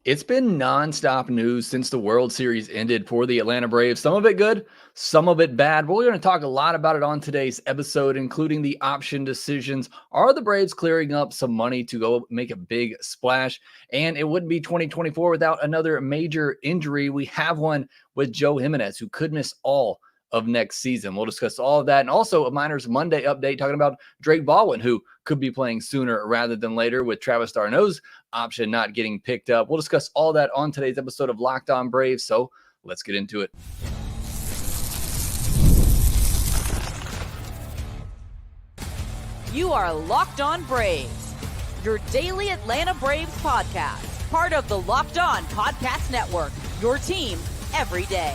It's been nonstop news since the World Series ended for the Atlanta Braves. Some of it good, some of it bad. But we're going to talk a lot about it on today's episode, including the option decisions. Are the Braves clearing up some money to go make a big splash? And it wouldn't be 2024 without another major injury. We have one with Joe Jimenez, who could miss all of next season. We'll discuss all of that. And also a Miners Monday update talking about Drake Baldwin, who could be playing sooner rather than later with Travis d'Arnaud's option not getting picked up. We'll discuss all that on today's episode of Locked On Braves. So let's get into it. You are Locked On Braves, your daily Atlanta Braves podcast, part of the Locked On Podcast Network, your team every day.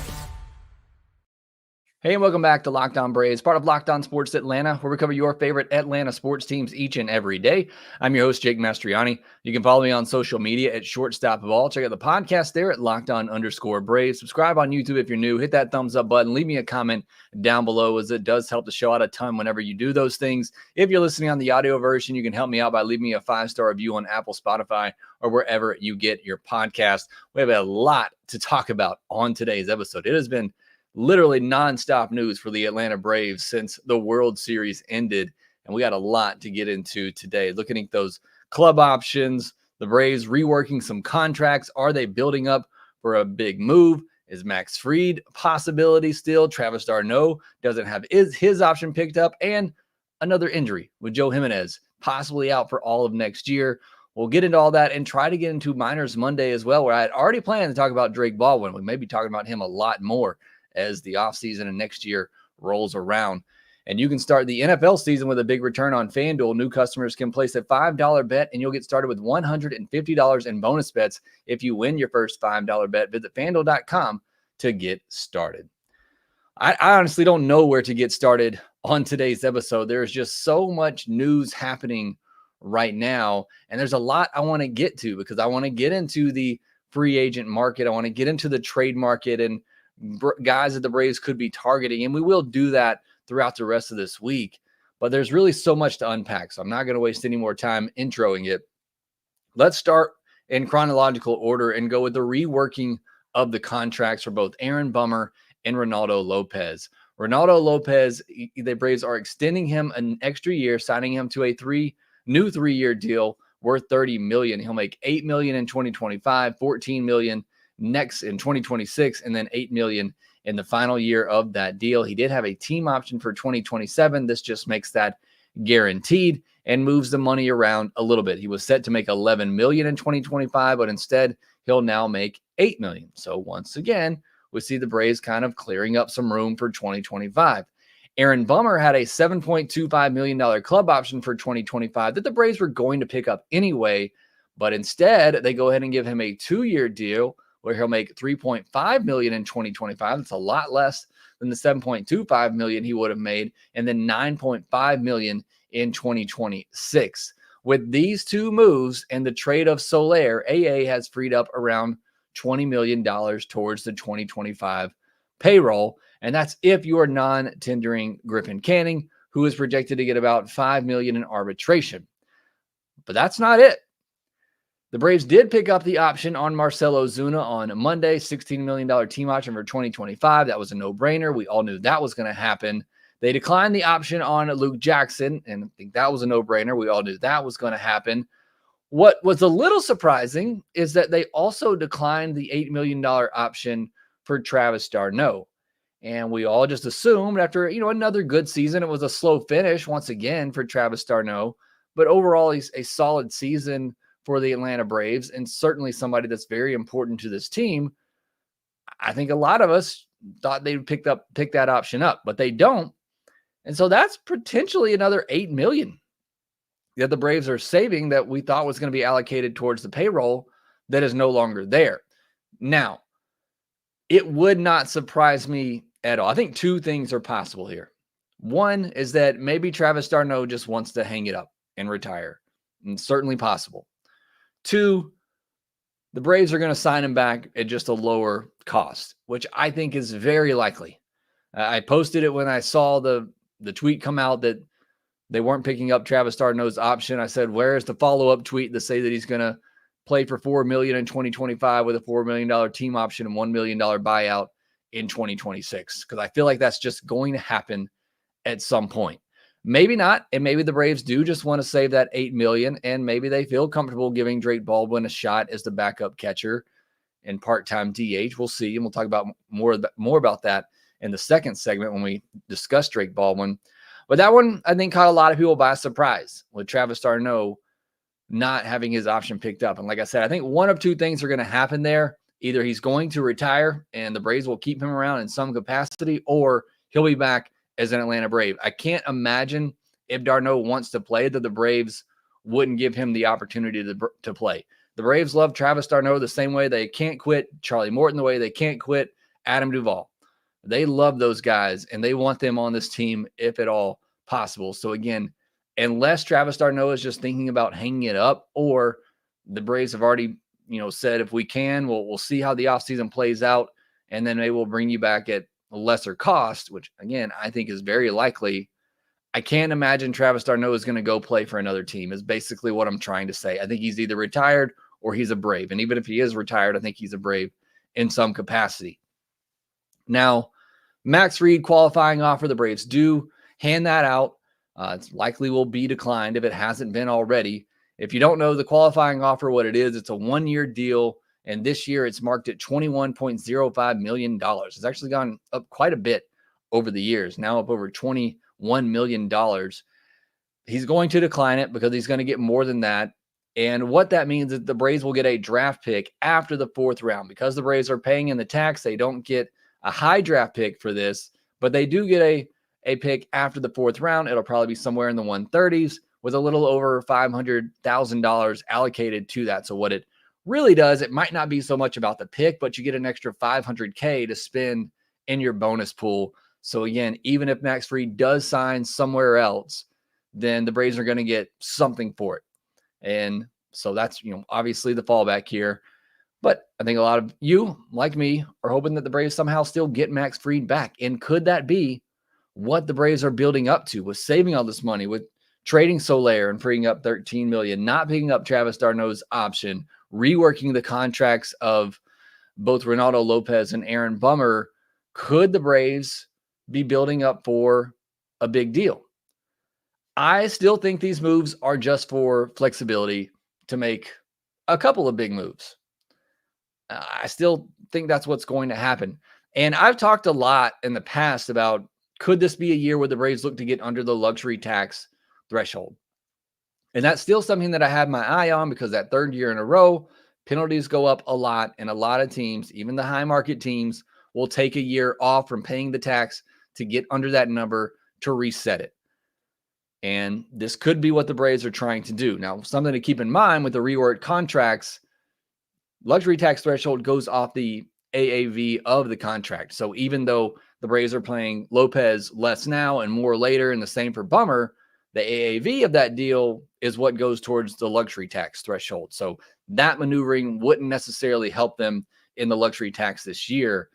Hey, and welcome back to Locked On Braves, part of Locked On Sports Atlanta, where we cover your favorite Atlanta sports teams each and every day. I'm your host, Jake Mastriani. You can follow me on social media at Shortstop of All. Check out the podcast there at LockedOn_Braves. Subscribe on YouTube if you're new. Hit that thumbs up button. Leave me a comment down below, as it does help the show out a ton whenever you do those things. If you're listening on the audio version, you can help me out by leaving me a 5-star review on Apple, Spotify, or wherever you get your podcast. We have a lot to talk about on today's episode. It has been literally nonstop news for the Atlanta Braves since the World Series ended. And we got a lot to get into today. Looking at those club options, the Braves reworking some contracts. Are they building up for a big move? Is Max Fried a possibility still? Travis d'Arnaud doesn't have his option picked up. And another injury with Joe Jimenez, possibly out for all of next year. We'll get into all that and try to get into Miners Monday as well, where I had already planned to talk about Drake Baldwin. We may be talking about him a lot more as the offseason and next year rolls around. And you can start the NFL season with a big return on FanDuel. New customers can place a $5 bet, and you'll get started with $150 in bonus bets if you win your first $5 bet. Visit FanDuel.com to get started. I honestly don't know where to get started on today's episode. There's just so much news happening right now, and there's a lot I want to get to because I want to get into the free agent market. I want to get into the trade market and guys that the Braves could be targeting, and we will do that throughout the rest of this week. But there's really so much to unpack, so I'm not going to waste any more time introing it. Let's start in chronological order and go with the reworking of the contracts for both Aaron Bummer and Reynaldo Lopez. Reynaldo Lopez, the Braves are extending him an extra year, signing him to a new three-year deal worth $30 million. He'll make $8 million in 2025, $14 million next in 2026, and then $8 million in the final year of that deal. He did have a team option for 2027. This just makes that guaranteed and moves the money around a little bit. He was set to make $11 million in 2025, but instead he'll now make $8 million. So once again, we see the Braves kind of clearing up some room for 2025. Aaron Bummer had a $7.25 million club option for 2025 that the Braves were going to pick up anyway, but instead they go ahead and give him a 2-year deal where he'll make $3.5 million in 2025. That's a lot less than the $7.25 million he would have made, and then $9.5 million in 2026. With these two moves and the trade of Soler, AA has freed up around $20 million towards the 2025 payroll, and that's if you are non-tendering Griffin Canning, who is projected to get about $5 million in arbitration. But that's not it. The Braves did pick up the option on Marcell Ozuna on Monday, $16 million team option for 2025. That was a no-brainer. We all knew that was going to happen. They declined the option on Luke Jackson, and I think that was a no-brainer. We all knew that was going to happen. What was a little surprising is that they also declined the $8 million option for Travis d'Arnaud. And we all just assumed after, another good season, it was a slow finish once again for Travis d'Arnaud. But overall, he's a solid season for the Atlanta Braves, and certainly somebody that's very important to this team. I think a lot of us thought they'd pick that option up, but they don't. And so that's potentially another $8 million that the Braves are saving that we thought was going to be allocated towards the payroll that is no longer there. Now, it would not surprise me at all. I think two things are possible here. One is that maybe Travis d'Arnaud just wants to hang it up and retire, and certainly possible. Two, the Braves are going to sign him back at just a lower cost, which I think is very likely. I posted it when I saw the tweet come out that they weren't picking up Travis d'Arnaud's option. I said, where's the follow-up tweet to say that he's going to played for $4 million in 2025 with a $4 million team option and $1 million buyout in 2026. Because I feel like that's just going to happen at some point. Maybe not, and maybe the Braves do just want to save that $8 million, and maybe they feel comfortable giving Drake Baldwin a shot as the backup catcher and part-time DH. We'll see, and we'll talk about more about that in the second segment when we discuss Drake Baldwin. But that one, I think, caught a lot of people by surprise with Travis d'Arnaud not having his option picked up. And like I said, I think one of two things are going to happen there. Either he's going to retire and the Braves will keep him around in some capacity, or he'll be back as an Atlanta Brave. I can't imagine if d'Arnaud wants to play that the Braves wouldn't give him the opportunity to play. The Braves love Travis d'Arnaud the same way they can't quit Charlie Morton, the way they can't quit Adam Duvall. They love those guys, and they want them on this team if at all possible. So again, unless Travis d'Arnaud is just thinking about hanging it up, or the Braves have already, said if we can, we'll see how the offseason plays out, and then maybe we'll bring you back at a lesser cost, which again, I think is very likely. I can't imagine Travis d'Arnaud is going to go play for another team, is basically what I'm trying to say. I think he's either retired or he's a Brave. And even if he is retired, I think he's a Brave in some capacity. Now, Max Fried qualifying offer, the Braves do hand that out. It's likely will be declined if it hasn't been already. If you don't know the qualifying offer, what it is, it's a 1-year deal. And this year it's marked at $21.05 million. It's actually gone up quite a bit over the years, now up over $21 million. He's going to decline it because he's going to get more than that. And what that means is the Braves will get a draft pick after the 4th round. Because the Braves are paying in the tax, they don't get a high draft pick for this, but they do get a pick after the 4th round. It'll probably be somewhere in the 130s with a little over $500,000 allocated to that. So what it really does, it might not be so much about the pick, but you get an extra $500K to spend in your bonus pool. So again, even if Max Fried does sign somewhere else, then the Braves are going to get something for it. And so that's, obviously the fallback here. But I think a lot of you, like me, are hoping that the Braves somehow still get Max Fried back. And could that be what the Braves are building up to, with saving all this money, with trading Soler and freeing up $13 million, not picking up Travis d'Arnaud's option, reworking the contracts of both Reynaldo, Lopez, and Aaron Bummer? Could the Braves be building up for a big deal? I still think these moves are just for flexibility to make a couple of big moves. I still think that's what's going to happen. And I've talked a lot in the past about, could this be a year where the Braves look to get under the luxury tax threshold? And that's still something that I have my eye on, because that 3rd year in a row, penalties go up a lot. And a lot of teams, even the high market teams, will take a year off from paying the tax to get under that number to reset it. And this could be what the Braves are trying to do. Now, something to keep in mind with the reworked contracts, luxury tax threshold goes off the AAV of the contract. So even though the Braves are playing Lopez less now and more later, and the same for Bummer, the AAV of that deal is what goes towards the luxury tax threshold. So that maneuvering wouldn't necessarily help them in the luxury tax this year,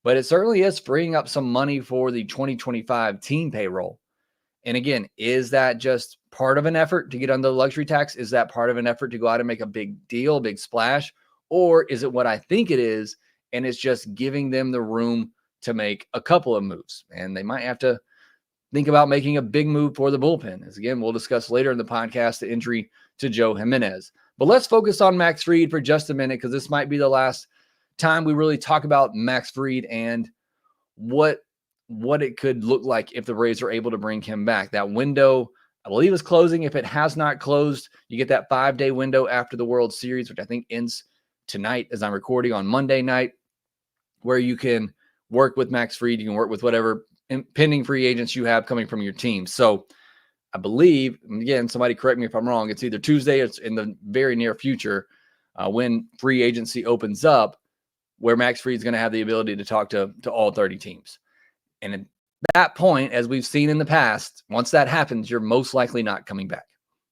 but it certainly is freeing up some money for the 2025 team payroll. And again, is that just part of an effort to get under the luxury tax? Is that part of an effort to go out and make a big deal, a big splash? Or is it what I think it is, and it's just giving them the room to make a couple of moves? And they might have to think about making a big move for the bullpen. As again, we'll discuss later in the podcast, the injury to Joe Jimenez. But let's focus on Max Fried for just a minute, because this might be the last time we really talk about Max Fried and what it could look like if the Braves are able to bring him back. That window, I believe, is closing. If it has not closed, you get that 5-day window after the World Series, which I think ends tonight as I'm recording on Monday night, where you can work with Max Fried. You can work with whatever pending free agents you have coming from your team. So I believe, again, somebody correct me if I'm wrong, it's either Tuesday or it's in the very near future when free agency opens up, where Max Fried is going to have the ability to talk to all 30 teams. And at that point, as we've seen in the past, once that happens, you're most likely not coming back.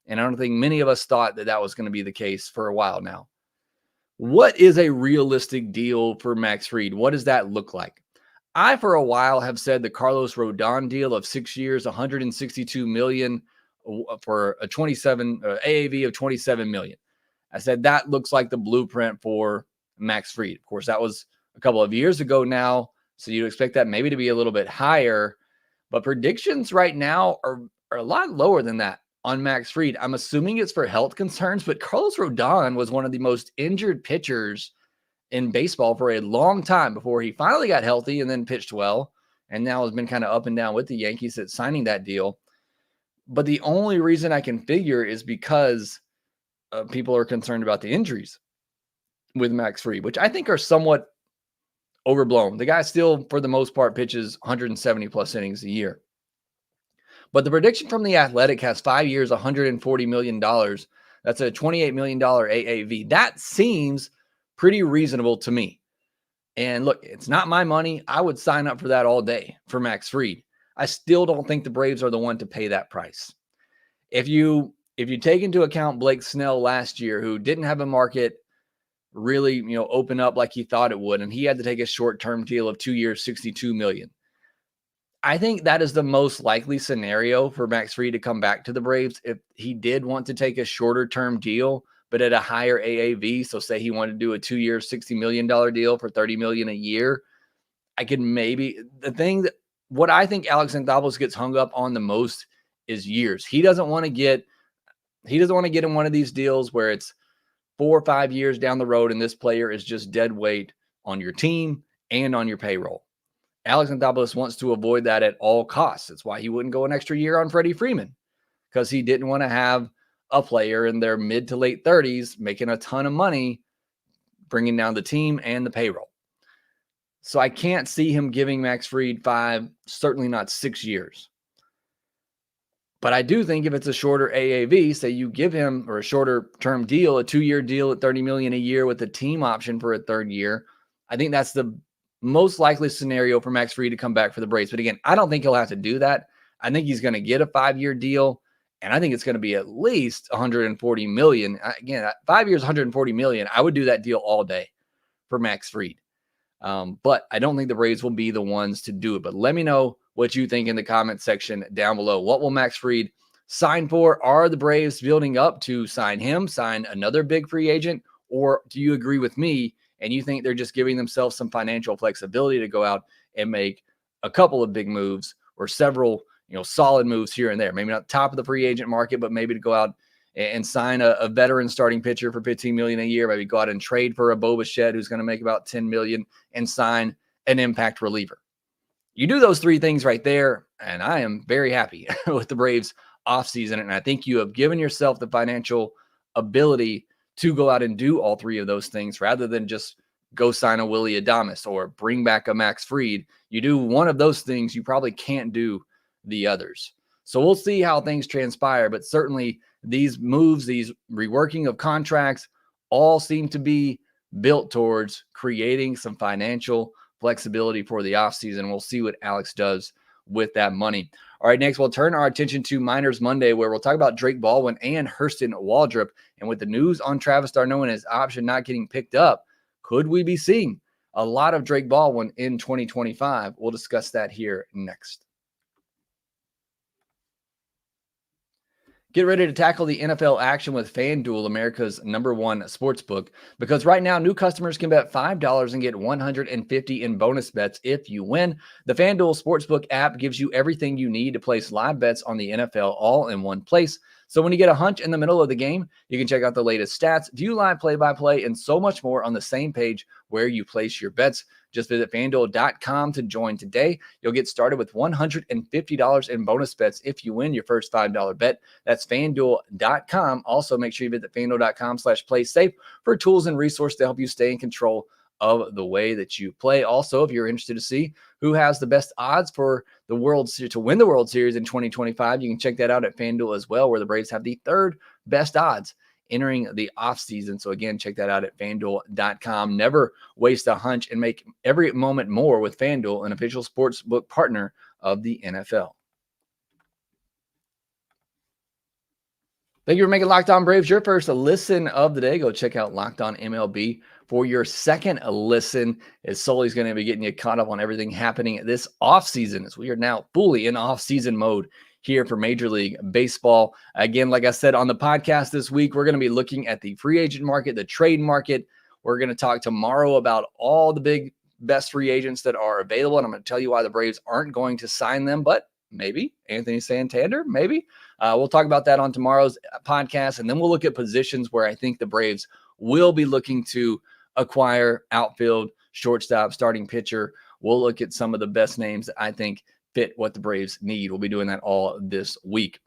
And I don't think many of us thought that was going to be the case for a while now. What is a realistic deal for Max Fried? What does that look like? I, for a while, have said the Carlos Rodon deal of 6 years, $162 million for a AAV of $27 million. I said that looks like the blueprint for Max Fried. Of course, that was a couple of years ago now, so you'd expect that maybe to be a little bit higher. But predictions right now are a lot lower than that on Max Fried. I'm assuming it's for health concerns, but Carlos Rodon was one of the most injured pitchers in baseball for a long time before he finally got healthy and then pitched well, and now has been kind of up and down with the Yankees at signing that deal. But the only reason I can figure is because people are concerned about the injuries with Max Fried, which I think are somewhat overblown. The guy still, for the most part, pitches 170 plus innings a year. But the prediction from The Athletic has 5 years, $140 million. That's a $28 million AAV. That seems pretty reasonable to me. And look, it's not my money. I would sign up for that all day for Max Fried. I still don't think the Braves are the one to pay that price. If you take into account Blake Snell last year, who didn't have a market really, open up like he thought it would, and he had to take a short-term deal of 2 years, $62 million. I think that is the most likely scenario for Max Fried to come back to the Braves if he did want to take a shorter-term deal, but at a higher AAV. So say he wanted to do a 2 year, $60 million deal for $30 million a year. I could maybe, what I think Alex Anthopoulos gets hung up on the most is years. He doesn't want to get in one of these deals where it's 4 or 5 years down the road and this player is just dead weight on your team and on your payroll. Alex Anthopoulos wants to avoid that at all costs. That's why he wouldn't go an extra year on Freddie Freeman, because he didn't want to have a player in their mid to late 30s making a ton of money, bringing down the team and the payroll. So I can't see him giving Max Fried 5, certainly not 6 years. But I do think if it's a shorter AAV, say you give him, or a shorter term deal, a 2 year deal at $30 million a year with a team option for a third year, I think that's the most likely scenario for Max Fried to come back for the Braves. But again, I don't think he'll have to do that. I think he's going to get a 5 year deal, and I think it's going to be at least $140 million. Again, 5 years, $140 million. I would do that deal all day for Max Fried. But I don't think the Braves will be the ones to do it. But let me know what you think in the comment section down below. What will Max Fried sign for? Are the Braves building up to sign him, sign another big free agent? Or do you agree with me and you think they're just giving themselves some financial flexibility to go out and make a couple of big moves or several, solid moves here and there? Maybe not top of the free agent market, but maybe to go out and sign a veteran starting pitcher for $15 million a year. Maybe go out and trade for a Bo Bichette who's going to make about $10 million and sign an impact reliever. You do those three things right there, and I am very happy with the Braves offseason. And I think you have given yourself the financial ability to go out and do all three of those things rather than just go sign a Willy Adames or bring back a Max Fried. You do one of those things, you probably can't do the others. So we'll see how things transpire, but certainly these moves, these reworking of contracts, all seem to be built towards creating some financial flexibility for the offseason. We'll see what Alex does with that money. All right, next we'll turn our attention to Miners Monday, where we'll talk about Drake Baldwin and Hurston Waldrop. And with the news on Travis d'Arnaud and his option not getting picked up, could we be seeing a lot of Drake Baldwin in 2025? We'll discuss that here next. Get ready to tackle the NFL action with FanDuel, America's #1 sportsbook, because right now new customers can bet $5 and get $150 in bonus bets if you win. The FanDuel Sportsbook app gives you everything you need to place live bets on the NFL all in one place. So when you get a hunch in the middle of the game, you can check out the latest stats, view live play-by-play, and so much more on the same page where you place your bets. Just visit FanDuel.com to join today. You'll get started with $150 in bonus bets if you win your first $5 bet. That's FanDuel.com. Also, make sure you visit FanDuel.com/playsafe for tools and resources to help you stay in control of the way that you play. Also, if you're interested to see who has the best odds for the World Series to win the World Series in 2025, you can check that out at FanDuel as well, where the Braves have the third best odds entering the offseason. So again, check that out at FanDuel.com. Never waste a hunch and make every moment more with FanDuel, an official sportsbook partner of the NFL. Thank you for making Locked On Braves your first listen of the day. Go check out Locked On MLB for your second listen, as Sully's going to be getting you caught up on everything happening this offseason, as we are now fully in offseason mode here for Major League Baseball. Again, like I said on the podcast this week, we're going to be looking at the free agent market, the trade market. We're going to talk tomorrow about all the best free agents that are available, and I'm going to tell you why the Braves aren't going to sign them, but maybe Anthony Santander, maybe. We'll talk about that on tomorrow's podcast, and then we'll look at positions where I think the Braves will be looking to acquire outfield, shortstop, starting pitcher. We'll look at some of the best names that I think fit what the Braves need. We'll be doing that all this week.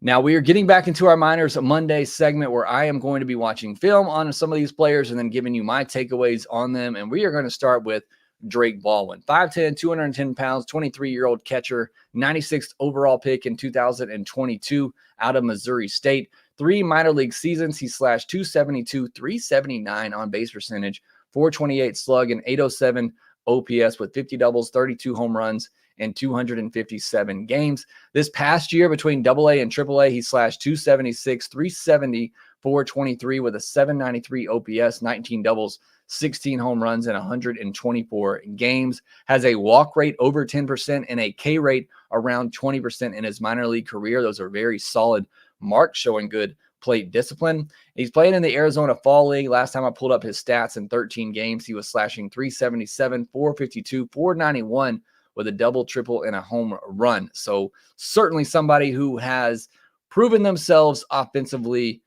Now, we are getting back into our Minors Monday segment where I am going to be watching film on some of these players and then giving you my takeaways on them. And we are going to start with Drake Baldwin, 5'10", 210 pounds, 23-year-old catcher, 96th overall pick in 2022 out of Missouri State. 3 minor league seasons, he slashed 272, 379 on base percentage, 428 slug, and 807 OPS with 50 doubles, 32 home runs, and 257 games. This past year between AA and AAA, he slashed 276, 370, 423 with a 793 OPS, 19 doubles, 16 home runs, and 124 games. Has a walk rate over 10% and a K rate around 20% in his minor league career. Those are very solid marks, showing good plate discipline. He's playing in the Arizona Fall League. Last time I pulled up his stats in 13 games, he was slashing 377, 452, 491 with a double, triple, and a home run. So certainly somebody who has proven themselves offensively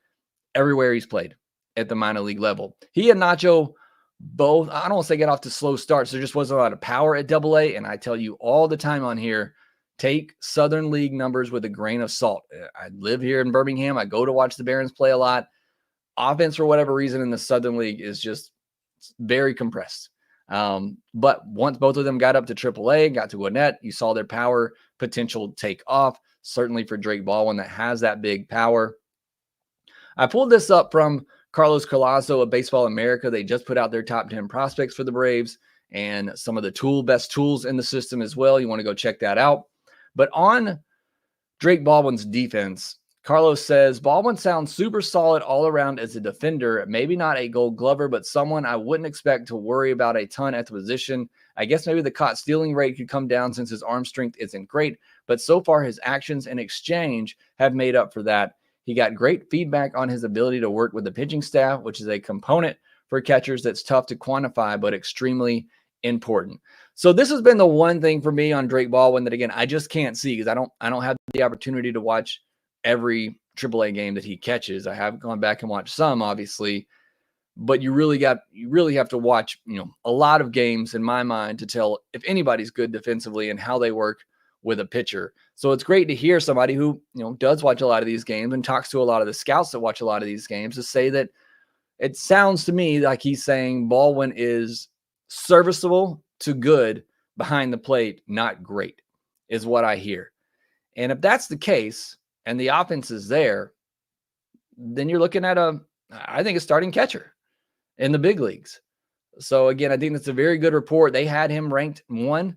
everywhere he's played at the minor league level. He and Nacho both, I don't want to say get off to slow starts. There just wasn't a lot of power at AA. And I tell you all the time on here, take Southern League numbers with a grain of salt. I live here in Birmingham. I go to watch the Barons play a lot. Offense, for whatever reason, in the Southern League is just very compressed. But once both of them got up to AAA, got to Gwinnett, you saw their power potential take off. Certainly for Drake Baldwin that has that big power. I pulled this up from Carlos Collazo of Baseball America. They just put out their top 10 prospects for the Braves and some of the best tools in the system as well. You want to go check that out. But on Drake Baldwin's defense, Carlos says, Baldwin sounds super solid all around as a defender. Maybe not a Gold Glover, but someone I wouldn't expect to worry about a ton at the position. I guess maybe the caught stealing rate could come down since his arm strength isn't great, but so far his actions and exchange have made up for that. He got great feedback on his ability to work with the pitching staff, which is a component for catchers that's tough to quantify, but extremely important. So this has been the one thing for me on Drake Baldwin that, again, I just can't see because I don't have the opportunity to watch every AAA game that he catches. I have gone back and watched some, obviously, but you really have to watch, a lot of games in my mind to tell if anybody's good defensively and how they work with a pitcher. So it's great to hear somebody who, does watch a lot of these games and talks to a lot of the scouts that watch a lot of these games to say that it sounds to me like he's saying Baldwin is serviceable to good behind the plate, not great, is what I hear. And if that's the case and the offense is there, then you're looking at I think a starting catcher in the big leagues. So again, I think that's a very good report. They had him ranked 1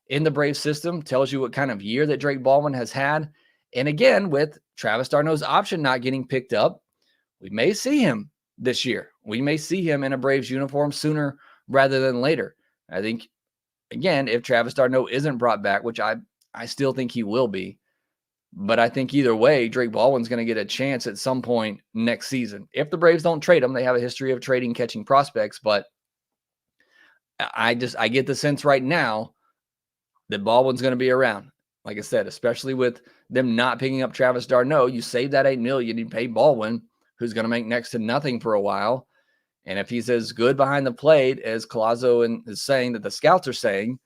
in the Braves system. Tells you what kind of year that Drake Baldwin has had. And again, with Travis d'Arnaud's option not getting picked up, we may see him this year. We may see him in a Braves uniform sooner rather than later. I think, again, if Travis d'Arnaud isn't brought back, which I still think he will be, but I think either way, Drake Baldwin's going to get a chance at some point next season. If the Braves don't trade him, they have a history of trading catching prospects, but I get the sense right now that Baldwin's going to be around. Like I said, especially with them not picking up Travis d'Arnaud, you save that $8 million, you pay Balwin, who's going to make next to nothing for a while. And if he's as good behind the plate as Collazo is saying that the scouts are saying,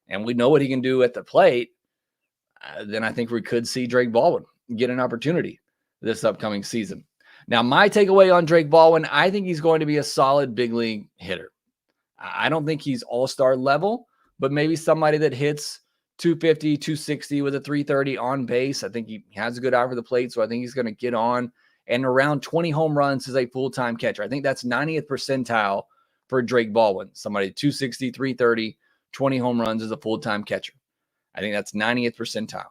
and we know what he can do at the plate, then I think we could see Drake Baldwin get an opportunity this upcoming season. Now, my takeaway on Drake Baldwin, I think he's going to be a solid big league hitter. I don't think he's all-star level, but maybe somebody that hits 250, 260 with a 330 on base. I think he has a good eye for the plate, so I think he's going to get on. And around 20 home runs as a full-time catcher. I think that's 90th percentile for Drake Baldwin. Somebody 260, 330, 20 home runs as a full-time catcher. I think that's 90th percentile.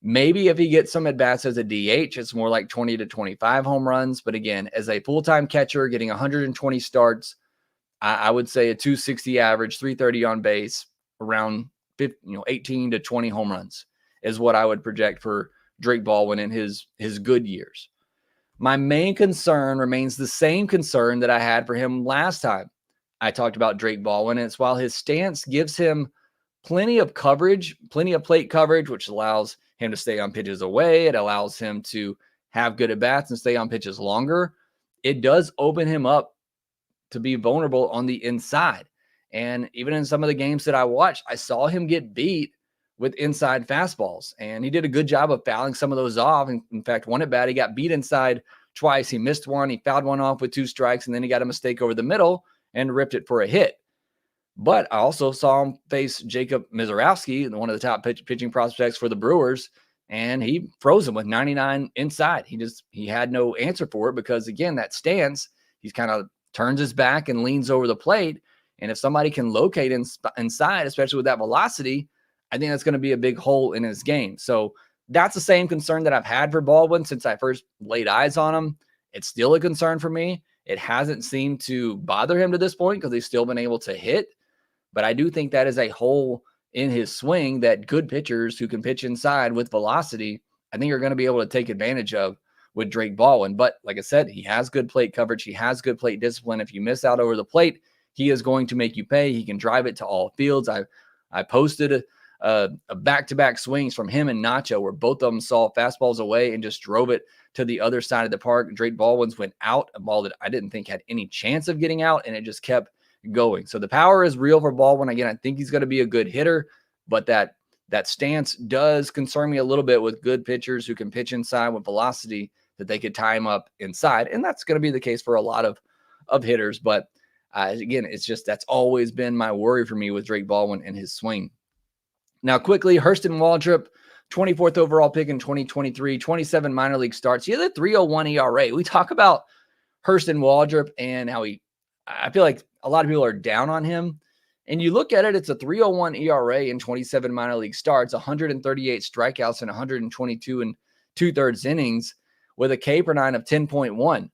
Maybe if he gets some at-bats as a DH, it's more like 20 to 25 home runs. But again, as a full-time catcher, getting 120 starts, I would say a 260 average, 330 on base, around 18 to 20 home runs is what I would project for Drake Baldwin in his good years. My main concern remains the same concern that I had for him last time I talked about Drake Baldwin. And it's while his stance gives him plenty of coverage, plenty of plate coverage, which allows him to stay on pitches away. It allows him to have good at-bats and stay on pitches longer. It does open him up to be vulnerable on the inside. And even in some of the games that I watched, I saw him get beat with inside fastballs. And he did a good job of fouling some of those off. In fact, one at bat, he got beat inside twice. He missed one. He fouled one off with 2 strikes, and then he got a mistake over the middle and ripped it for a hit. But I also saw him face Jacob Misiorowski, one of the top pitching prospects for the Brewers, and he froze him with 99 inside. He had no answer for it because, again, that stance, he's kind of turns his back and leans over the plate. And if somebody can locate inside, especially with that velocity, I think that's going to be a big hole in his game. So that's the same concern that I've had for Baldwin since I first laid eyes on him. It's still a concern for me. It hasn't seemed to bother him to this point because he's still been able to hit. But I do think that is a hole in his swing that good pitchers who can pitch inside with velocity, I think are going to be able to take advantage of with Drake Baldwin. But like I said, he has good plate coverage. He has good plate discipline. If you miss out over the plate, he is going to make you pay. He can drive it to all fields. I posted a back-to-back swings from him and Nacho where both of them saw fastballs away and just drove it to the other side of the park. Drake Baldwin's went out, a ball that I didn't think had any chance of getting out, and it just kept going. So the power is real for Baldwin. Again, I think he's going to be a good hitter, but that stance does concern me a little bit with good pitchers who can pitch inside with velocity that they could tie him up inside. And that's going to be the case for a lot of hitters. But again, it's just that's always been my worry for me with Drake Baldwin and his swing. Now, quickly, Hurston Waldrop, 24th overall pick in 2023, 27 minor league starts. He had a 3.01 ERA. We talk about Hurston Waldrop and how I feel like a lot of people are down on him. And you look at it, it's a 3.01 ERA in 27 minor league starts, 138 strikeouts and 122 and 2/3 innings with a K per 9 of 10.1.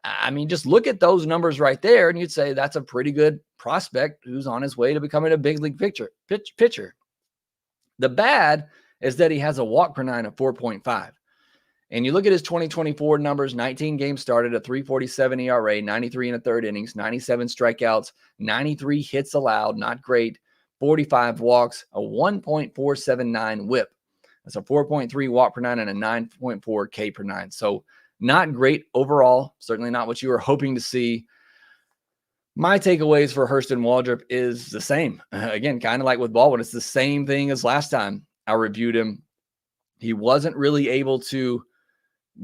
I mean, just look at those numbers right there, and you'd say that's a pretty good prospect who's on his way to becoming a big league pitcher. The bad is that he has a walk per 9 of 4.5. And you look at his 2024 numbers, 19 games started, a 3.47 ERA, 93 1/3 innings, 97 strikeouts, 93 hits allowed, not great, 45 walks, a 1.479 whip. That's a 4.3 walk per 9 and a 9.4 K per 9. So not great overall, certainly not what you were hoping to see. My takeaways for Hurston Waldrop is the same. Again, kind of like with Baldwin, it's the same thing as last time I reviewed him. He wasn't really able to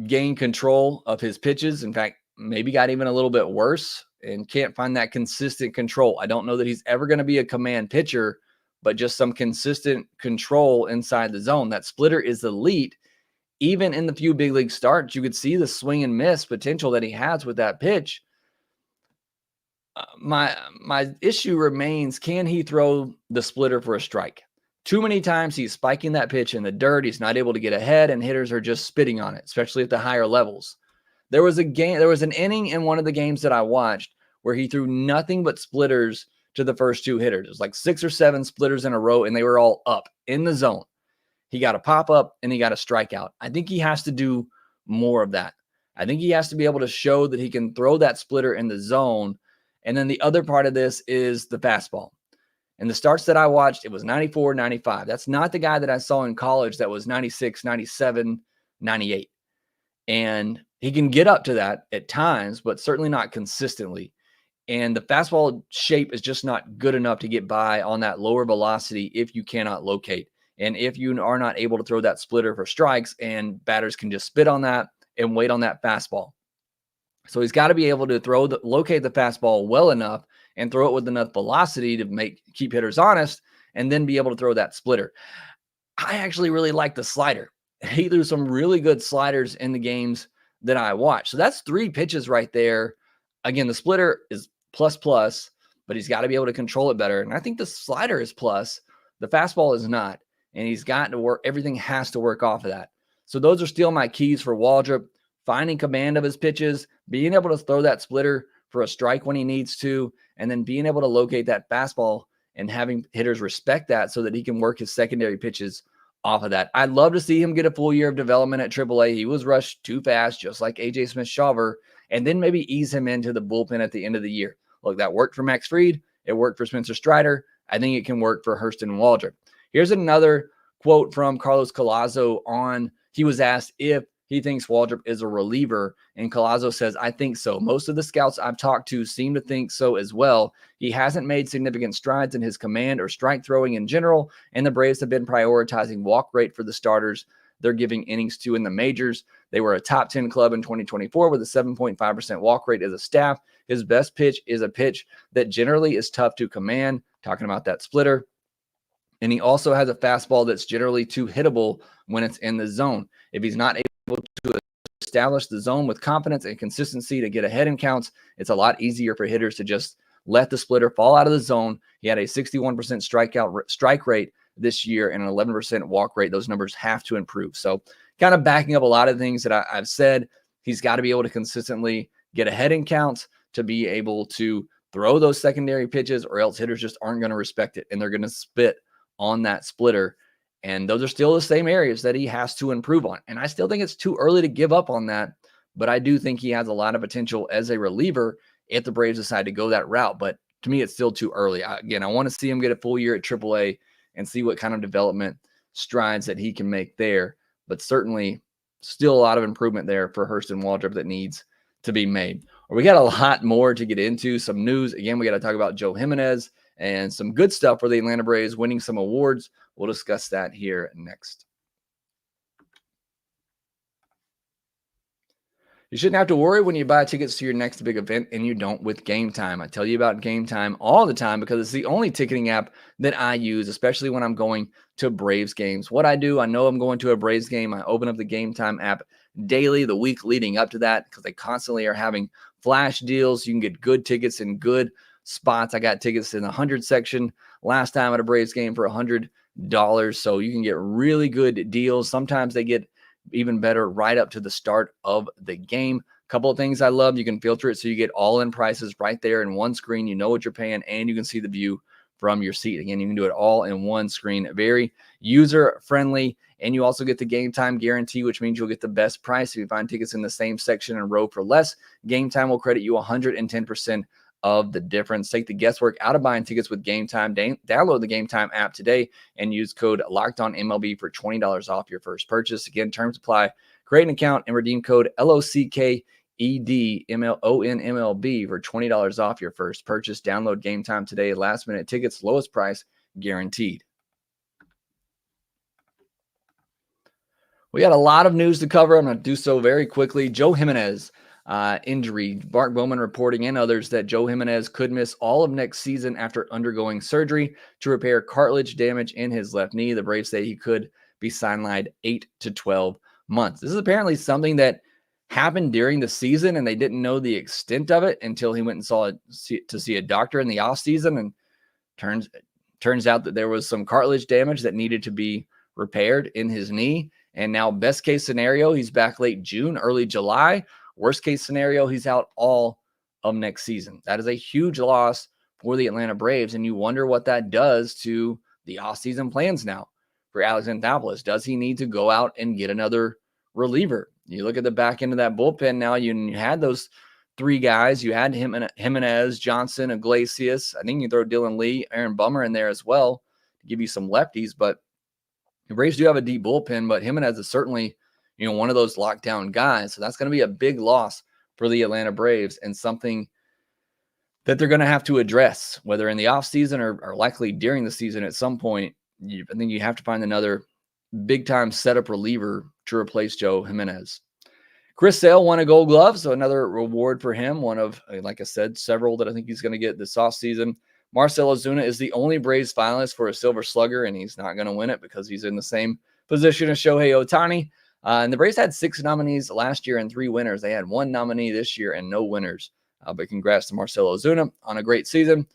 gain control of his pitches. In fact, maybe got even a little bit worse and can't find that consistent control. I don't know that he's ever going to be a command pitcher, but just some consistent control inside the zone. That splitter is elite. Even in the few big league starts, you could see the swing and miss potential that he has with that pitch. My issue remains, can he throw the splitter for a strike? Too many times he's spiking that pitch in the dirt. He's not able to get ahead, and hitters are just spitting on it, especially at the higher levels. There was an inning in one of the games that I watched where he threw nothing but splitters to the first 2 hitters. It was like 6 or 7 splitters in a row, and they were all up in the zone. He got a pop-up, and he got a strikeout. I think he has to do more of that. I think he has to be able to show that he can throw that splitter in the zone. And then the other part of this is the fastball. And the starts that I watched, it was 94, 95. That's not the guy that I saw in college that was 96, 97, 98. And he can get up to that at times, but certainly not consistently. And the fastball shape is just not good enough to get by on that lower velocity if you cannot locate. And if you are not able to throw that splitter for strikes, and batters can just spit on that and wait on that fastball. So he's got to be able to locate the fastball well enough and throw it with enough velocity to keep hitters honest, and then be able to throw that splitter. I actually really like the slider. He threw some really good sliders in the games that I watched. So that's 3 pitches right there. Again, the splitter is plus, but he's got to be able to control it better. And I think the slider is plus. The fastball is not. And he's got to work. Everything has to work off of that. So those are still my keys for Waldrop. Finding command of his pitches, being able to throw that splitter for a strike when he needs to, and then being able to locate that fastball and having hitters respect that so that he can work his secondary pitches off of that. I'd love to see him get a full year of development at AAA. He was rushed too fast, just like AJ Smith-Shawver, and then maybe ease him into the bullpen at the end of the year. Look, that worked for Max Fried. It worked for Spencer Strider. I think it can work for Hurston Waldrop. Here's another quote from Carlos Collazo he was asked if he thinks Waldrop is a reliever, and Collazo says, I think so. Most of the scouts I've talked to seem to think so as well. He hasn't made significant strides in his command or strike throwing in general, and the Braves have been prioritizing walk rate for the starters they're giving innings to in the majors. They were a top 10 club in 2024 with a 7.5% walk rate as a staff. His best pitch is a pitch that generally is tough to command, talking about that splitter. And he also has a fastball that's generally too hittable when it's in the zone. If he's not able to establish the zone with confidence and consistency to get ahead in counts, it's a lot easier for hitters to just let the splitter fall out of the zone. He had a 61% strike rate this year and an 11% walk rate. Those numbers have to improve. So kind of backing up a lot of things that I've said, he's got to be able to consistently get ahead in counts to be able to throw those secondary pitches, or else hitters just aren't going to respect it, and they're going to spit on that splitter. And those are still the same areas that he has to improve on. And I still think it's too early to give up on that, but I do think he has a lot of potential as a reliever if the Braves decide to go that route. But to me, it's still too early. I want to see him get a full year at AAA and see what kind of development strides that he can make there. But certainly still a lot of improvement there for Hurston Waldrop that needs to be made. We got a lot more to get into. Some news. Again, we got to talk about Joe Jimenez and some good stuff for the Atlanta Braves winning some awards. We'll discuss that here next. You shouldn't have to worry when you buy tickets to your next big event, and you don't with Game Time. I tell you about Game Time all the time because it's the only ticketing app that I use, especially when I'm going to Braves games. What I do, I know I'm going to a Braves game. I open up the Game Time app daily, the week leading up to that, because they constantly are having flash deals. You can get good tickets in good spots. I got tickets in the 100 section last time at a Braves game for $100. So you can get really good deals. Sometimes they get even better right up to the start of the game. A couple of things I love. You can filter it so you get all-in prices right there in one screen. You know what you're paying, and you can see the view from your seat. Again, you can do it all in one screen. Very user-friendly, and you also get the Game Time guarantee, which means you'll get the best price. If you find tickets in the same section and row for less, Game Time will credit you 110% of the difference. Take the guesswork out of buying tickets with Game Time. Download the Game Time app today and use code LOCKEDONMLB for $20 off your first purchase. Again, terms apply. Create an account and redeem code LOCKEDMLONMLB for $20 off your first purchase. Download Game Time today. Last minute tickets, lowest price guaranteed. We got a lot of news to cover. I'm going to do so very quickly. Joe Jimenez injury. Mark Bowman reporting and others that Joe Jimenez could miss all of next season after undergoing surgery to repair cartilage damage in his left knee. The Braves say he could be sidelined 8 to 12 months. This is apparently something that happened during the season, and they didn't know the extent of it until he went and see a doctor in the offseason, and turns out that there was some cartilage damage that needed to be repaired in his knee. And now, best case scenario, he's back late June, early July. Worst case scenario, he's out all of next season. That is a huge loss for the Atlanta Braves, and you wonder what that does to the offseason plans now for Alex Anthopoulos. Does he need to go out and get another reliever? You look at the back end of that bullpen now, you had those three guys. You had Jimenez, Johnson, Iglesias. I think you throw Dylan Lee, Aaron Bummer in there as well to give you some lefties, but the Braves do have a deep bullpen, but Jimenez is certainly one of those lockdown guys. So that's going to be a big loss for the Atlanta Braves and something that they're going to have to address, whether in the offseason or likely during the season at some point. I think you have to find another big-time setup reliever to replace Joe Jimenez. Chris Sale won a Gold Glove, so another reward for him. One of, like I said, several that I think he's going to get this offseason. Marcell Ozuna is the only Braves finalist for a Silver Slugger, and he's not going to win it because he's in the same position as Shohei Ohtani. And the Braves had 6 nominees last year and 3 winners. They had 1 nominee this year and no winners. But congrats to Marcell Ozuna on a great season.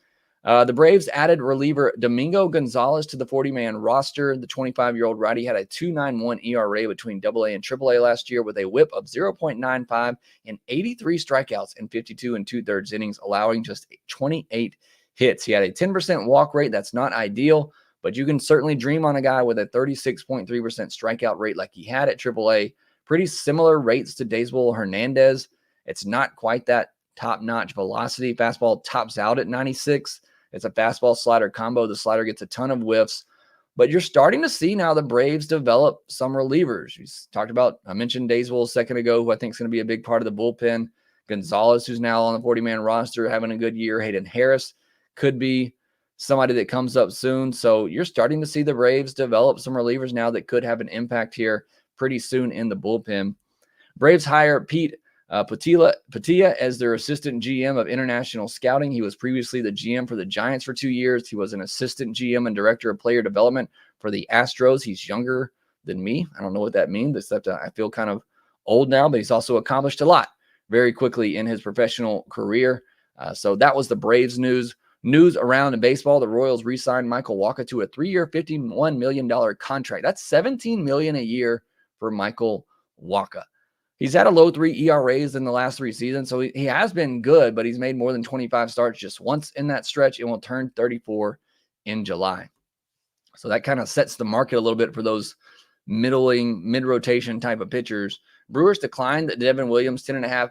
The Braves added reliever Domingo Gonzalez to the 40-man roster. The 25-year-old righty had a 2.91 ERA between AA and AAA last year with a whip of 0.95 and 83 strikeouts in 52 2/3 innings, allowing just 28 hits. He had a 10% walk rate. That's not ideal, but you can certainly dream on a guy with a 36.3% strikeout rate like he had at AAA. Pretty similar rates to Daysbel Hernandez. It's not quite that top-notch velocity. Fastball tops out at 96. It's a fastball slider combo. The slider gets a ton of whiffs. But you're starting to see now the Braves develop some relievers. I mentioned Daysbel a second ago, who I think is going to be a big part of the bullpen. Gonzalez, who's now on the 40-man roster, having a good year. Hayden Harris could be somebody that comes up soon. So you're starting to see the Braves develop some relievers now that could have an impact here pretty soon in the bullpen. Braves hire Pete Patilla as their assistant GM of international scouting. He was previously the GM for the Giants for 2 years. He was an assistant GM and director of player development for the Astros. He's younger than me. I don't know what that means, except I feel kind of old now, but he's also accomplished a lot very quickly in his professional career. So that was the Braves news. News around in baseball: the Royals re-signed Michael Wacha to a 3-year, $51 million contract. That's $17 million a year for Michael Wacha. He's had a low 3 ERAs in the last 3 seasons, so he has been good, but he's made more than 25 starts just once in that stretch and will turn 34 in July. So that kind of sets the market a little bit for those middling, mid-rotation type of pitchers. Brewers declined the Devin Williams $10.5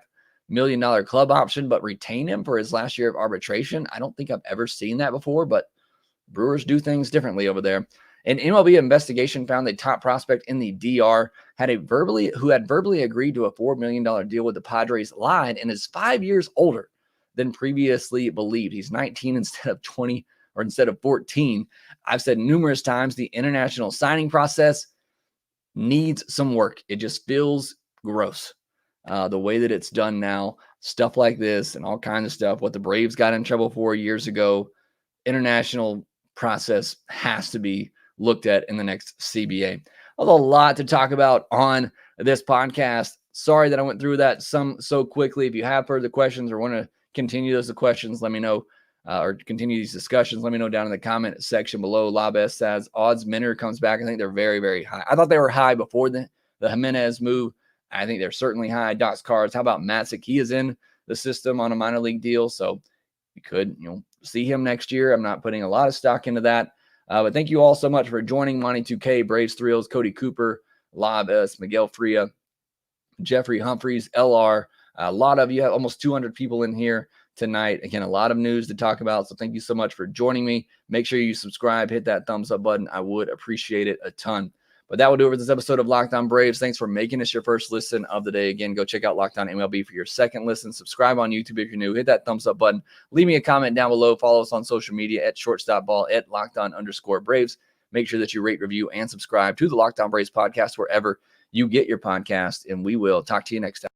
million club option, but retain him for his last year of arbitration. I don't think I've ever seen that before, but Brewers do things differently over there. An MLB investigation found a top prospect in the DR who had verbally agreed to a $4 million deal with the Padres lied and is 5 years older than previously believed. He's 19 instead of 20 or instead of 14. I've said numerous times the international signing process needs some work. It just feels gross. The way that it's done now, stuff like this and all kinds of stuff, what the Braves got in trouble for years ago, international process has to be looked at in the next CBA. A lot to talk about on this podcast. Sorry that I went through that so quickly. If you have further questions or want to continue those questions, let me know, or continue these discussions, let me know down in the comment section below. Lopez says odds Minner comes back. I think they're very, very high. I thought they were high before the Jimenez move. I think they're certainly high. Doc's cards. How about Matzik? He is in the system on a minor league deal, so you could see him next year. I'm not putting a lot of stock into that. But thank you all so much for joining Monty 2K, Braves Thrills, Cody Cooper, Lopez, Miguel Fria, Jeffrey Humphreys, LR. A lot of you, have almost 200 people in here tonight. Again, a lot of news to talk about. So thank you so much for joining me. Make sure you subscribe, hit that thumbs up button. I would appreciate it a ton. But that will do it for this episode of Locked On Braves. Thanks for making this your first listen of the day. Again, go check out Locked On MLB for your second listen. Subscribe on YouTube if you're new. Hit that thumbs up button. Leave me a comment down below. Follow us on social media at shortstopball, at LockedOn_Braves. Make sure that you rate, review, and subscribe to the Locked On Braves podcast wherever you get your podcast. And we will talk to you next time.